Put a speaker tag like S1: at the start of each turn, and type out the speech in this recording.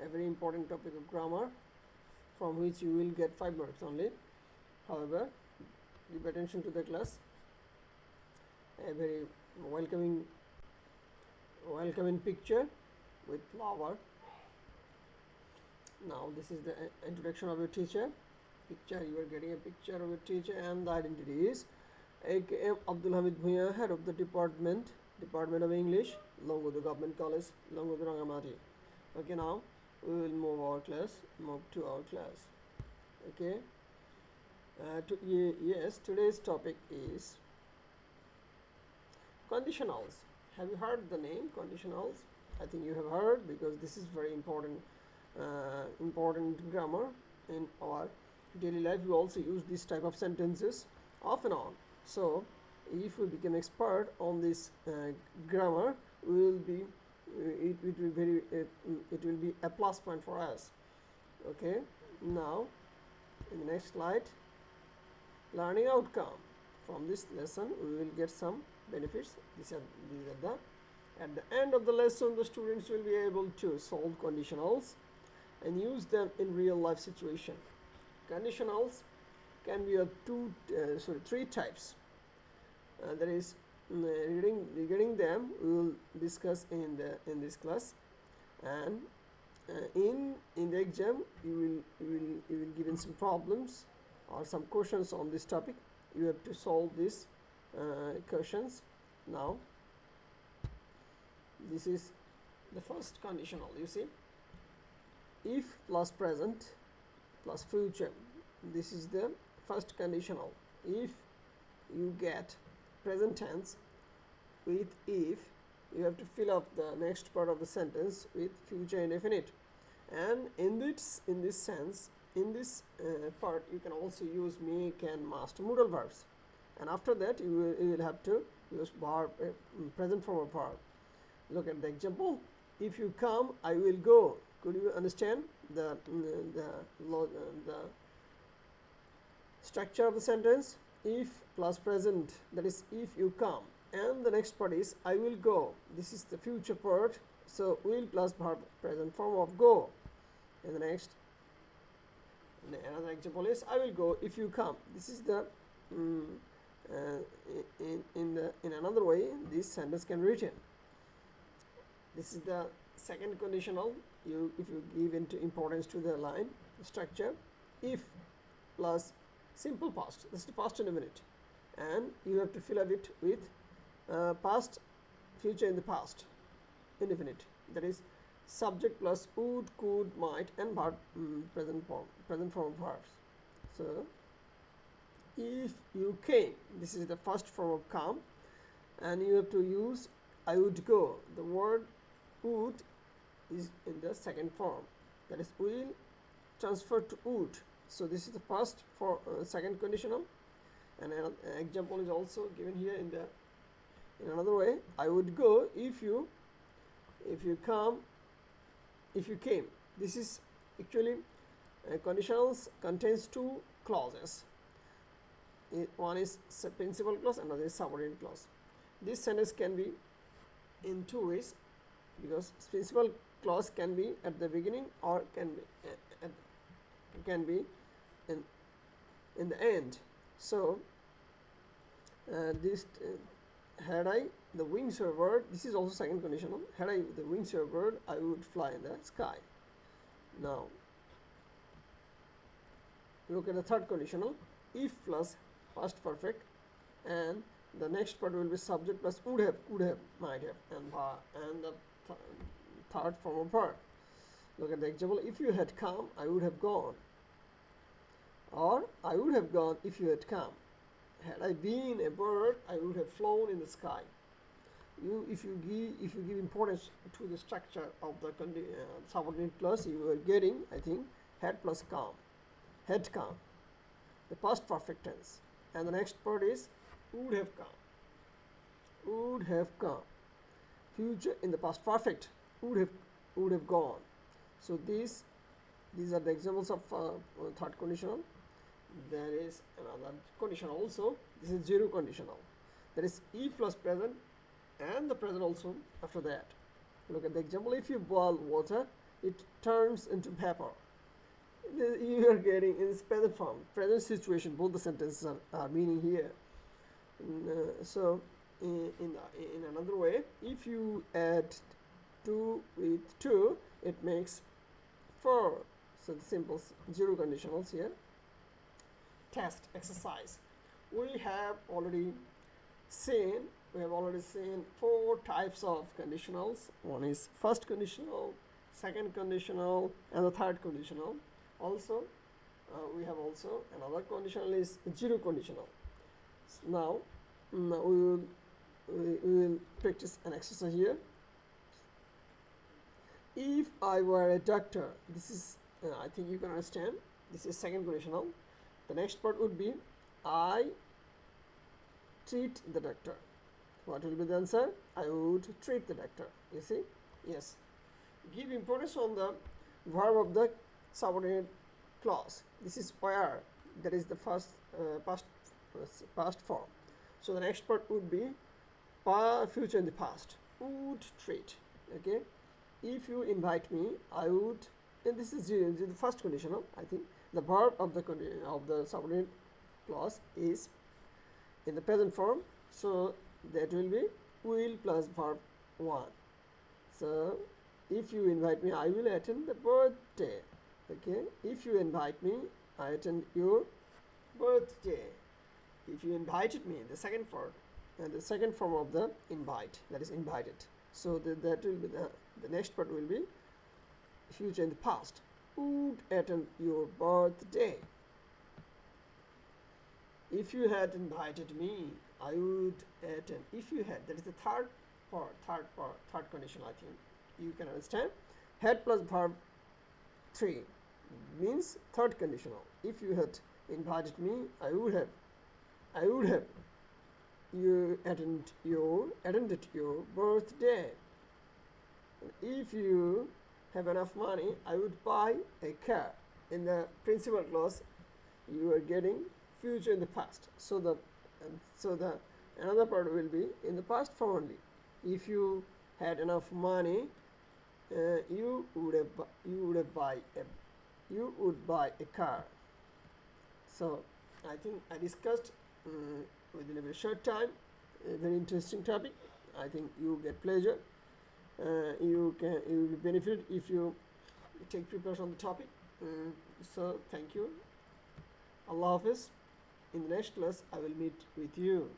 S1: a very important topic of grammar from which you will get 5 marks only. However, give attention to the class. A very welcoming picture with flower. Now this is the introduction of your teacher. Picture, you are getting a picture of your teacher, and the identity is A.K.M. Abdul Hamid Bhuiya, head of the Department of English, Longodo Government College, Longodo Rangamati. Okay, now we will move to our class. Okay. Yes, today's topic is conditionals. Have you heard the name conditionals? I think you have heard, because this is very important grammar in our daily life. We also use this type of sentences off and on. So if we become expert on this grammar, we will be it will be a plus point for us. Okay, now in the next slide, learning outcome. From this lesson we will get some benefits. These are the at the end of the lesson, the students will be able to solve conditionals and use them in real life situation. Conditionals can be of three types. That is, regarding them we will discuss in this class, and in the exam you will given some problems or some questions on this topic. You have to solve these questions. Now this is the first conditional. You see, if plus present plus future. This is the first conditional. If you get present tense with if, you have to fill up the next part of the sentence with future indefinite. And in this sense, in this part, you can also use may, can, must, modal verbs. And after that, you will have to use verb, present form of verb. Look at the example. If you come, I will go. Could you understand the structure of the sentence? If plus present, that is if you come, and the next part is I will go. This is the future part, so will plus verb, present form of go. And the next, another example is I will go if you come. This is the in another way this sentence can be written. This is the second conditional. If you give into importance to the line structure, if plus simple past, this is the past indefinite, and you have to fill up it with past, future in the past indefinite. That is subject plus would, could, might, and verb, present form of verbs. So if you came, this is the first form of come, and you have to use I would go. The word would is in the second form, that is will transfer to would. So this is the first for second conditional, and an example is also given here in another way. I would go if you came. This is actually conditionals contains two clauses. One is principal clause, another is subordinate clause. This sentence can be in two ways, because principal clause can be at the beginning or can be in the end. So this had I the wings were bird, this is also second conditional. Had I the wings were bird, I would fly in the sky. Now look at the third conditional. If plus past perfect, and the next part will be subject plus would have, might have, and the third form of verb. Look at the example. If you had come, I would have gone, or I would have gone if you had come. Had I been a bird, I would have flown in the sky. If you give importance to the structure of the subordinate clause, you are getting, I think, had plus come, had come, the past perfect tense, and the next part is would have come, future in the past perfect, would have gone. So these are the examples of third conditional. There is another condition also. This is zero conditional. That is if plus present and the present also after that. Look at the example. If you boil water, it turns into paper. You are getting in its present form, present situation. Both the sentences are meaning here. So, in another way, if you add 2 with 2, it makes 4. So the simple zero conditionals here. Test exercise. We have already seen we have already seen 4 types of conditionals. One is first conditional, second conditional, and the third conditional. Also, we have also another conditional is zero conditional. Now, we will practice an exercise here. If I were a doctor, this is I think you can understand. This is second conditional. The next part would be I treat the doctor. What will be the answer? I would treat the doctor. You see? Yes. Give importance on the verb of the subordinate clause. This is where, that is the first past form. So the next part would be future in the past. Would treat. Okay. If you invite me, I would. And this is the first conditional. I think the verb of the subordinate clause is in the present form. So that will be will plus verb 1. So if you invite me, I will attend the birthday. Okay. If you invite me, I attend your birthday. If you invited me, the second form, and the second form of the invite, that is invited. So that will be the next part will be future in the past. Would attend your birthday. If you had invited me, I would attend. If you had, that is the third condition. I think you can understand. Had plus verb 3 means third conditional. If you had invited me, I would have you attended your birthday. If you have enough money, I would buy a car. In the principal clause, you are getting future in the past. So the another part will be in the past form only. If you had enough money, you would buy a car. So I think I discussed within a very short time a very interesting topic. I think you get pleasure. You will benefit if you take preparation on the topic. So thank you. Allah Hafiz. In the next class, I will meet with you.